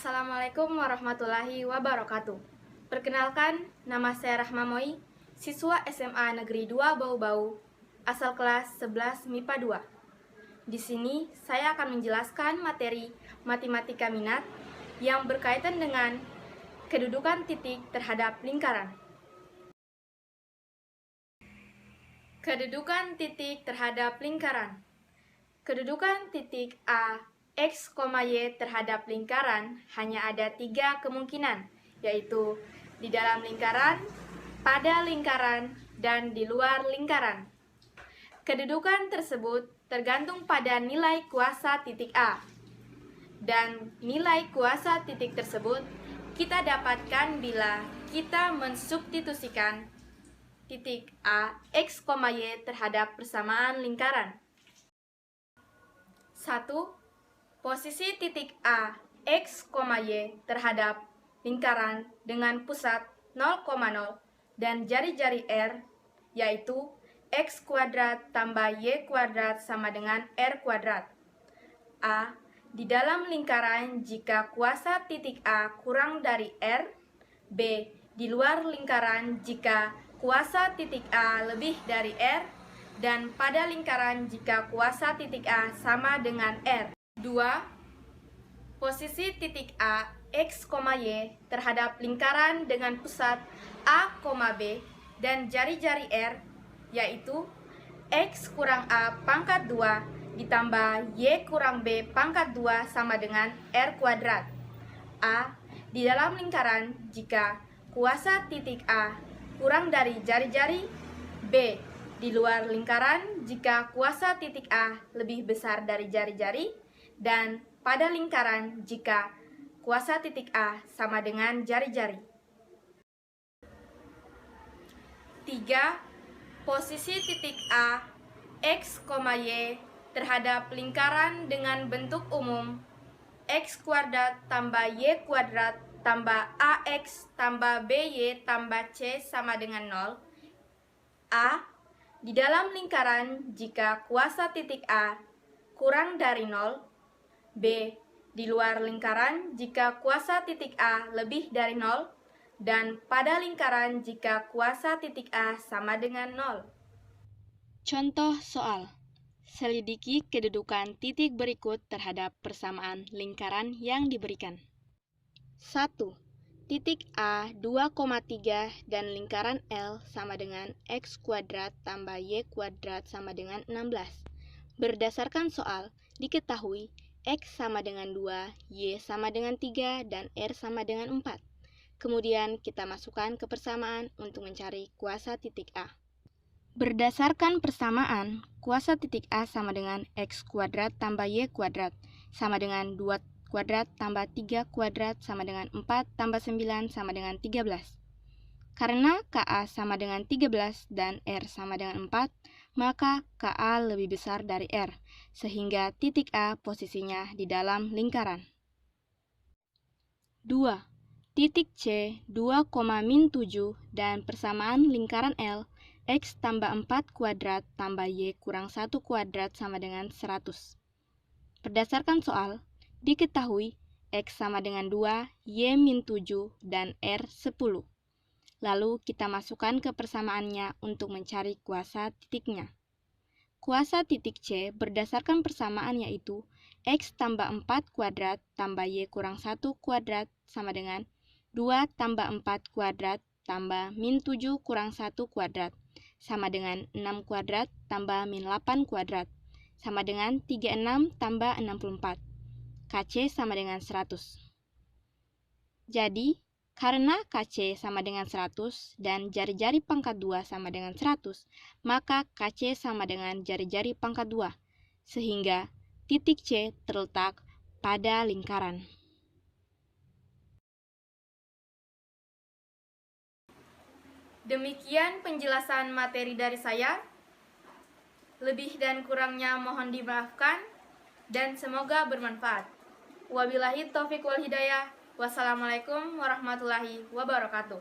Assalamualaikum warahmatullahi wabarakatuh. Perkenalkan, nama saya Rahma Moi, siswa SMA Negeri 2 Bau-Bau, asal kelas 11 MIPA 2. Di sini saya akan menjelaskan materi matematika minat yang berkaitan dengan kedudukan titik terhadap lingkaran. Kedudukan titik terhadap lingkaran. Kedudukan titik A, X, Y terhadap lingkaran hanya ada 3 kemungkinan, yaitu di dalam lingkaran, pada lingkaran, dan di luar lingkaran. Kedudukan tersebut tergantung pada nilai kuasa titik A. Dan nilai kuasa titik tersebut kita dapatkan bila kita mensubstitusikan titik A, X, Y terhadap persamaan lingkaran. 1. Posisi titik A, X, Y terhadap lingkaran dengan pusat 0,0 dan jari-jari R, yaitu X kuadrat tambah Y kuadrat sama dengan R kuadrat. A. Di dalam lingkaran jika kuasa titik A kurang dari R. B. Di luar lingkaran jika kuasa titik A lebih dari R. Dan pada lingkaran jika kuasa titik A sama dengan R. 2. Posisi titik A, X, Y terhadap lingkaran dengan pusat A, B dan jari-jari R, yaitu X kurang A pangkat 2 ditambah Y kurang B pangkat 2 sama dengan R kuadrat. A. Di dalam lingkaran jika kuasa titik A kurang dari jari-jari. B. Di luar lingkaran jika kuasa titik A lebih besar dari jari-jari, dan pada lingkaran jika kuasa titik A sama dengan jari-jari. 3. Posisi titik A, X, Y terhadap lingkaran dengan bentuk umum X kuadrat tambah Y kuadrat tambah AX tambah BY tambah C sama dengan 0. A. Di dalam lingkaran jika kuasa titik A kurang dari 0. B. Di luar lingkaran jika kuasa titik A lebih dari 0. Dan pada lingkaran jika kuasa titik A sama dengan 0. Contoh soal. Selidiki kedudukan titik berikut terhadap persamaan lingkaran yang diberikan. 1. Titik A 2,3 dan lingkaran L sama dengan X kuadrat tambah Y kuadrat sama dengan 16. Berdasarkan soal, diketahui X sama dengan 2, Y sama dengan 3, dan R sama dengan 4. Kemudian kita masukkan ke persamaan untuk mencari kuasa titik A. Berdasarkan persamaan, kuasa titik A sama dengan X kuadrat tambah Y kuadrat sama dengan 2 kuadrat tambah 3 kuadrat sama dengan 4 tambah 9 sama dengan 13. Karena KA sama dengan 13 dan R sama dengan 4, maka KA lebih besar dari R, sehingga titik A posisinya di dalam lingkaran. 2. Titik C 2,-7 dan persamaan lingkaran L, X tambah 4 kuadrat tambah Y kurang 1 kuadrat sama dengan 100. Berdasarkan soal, diketahui X sama dengan 2, Y min 7, dan R 10. Lalu kita masukkan ke persamaannya untuk mencari kuasa titiknya. Kuasa titik C berdasarkan persamaan yaitu X tambah 4 kuadrat tambah Y kurang 1 kuadrat sama dengan 2 tambah 4 kuadrat tambah min 7 kurang 1 kuadrat sama dengan 6 kuadrat tambah min 8 kuadrat sama dengan 36 tambah 64. KC sama dengan 100. Jadi, karena KC sama dengan 100 dan jari-jari pangkat 2 sama dengan 100, maka KC sama dengan jari-jari pangkat 2, sehingga titik C terletak pada lingkaran. Demikian penjelasan materi dari saya. Lebih dan kurangnya mohon dimaafkan dan semoga bermanfaat. Wabillahi taufiq wal hidayah. Wassalamualaikum warahmatullahi wabarakatuh.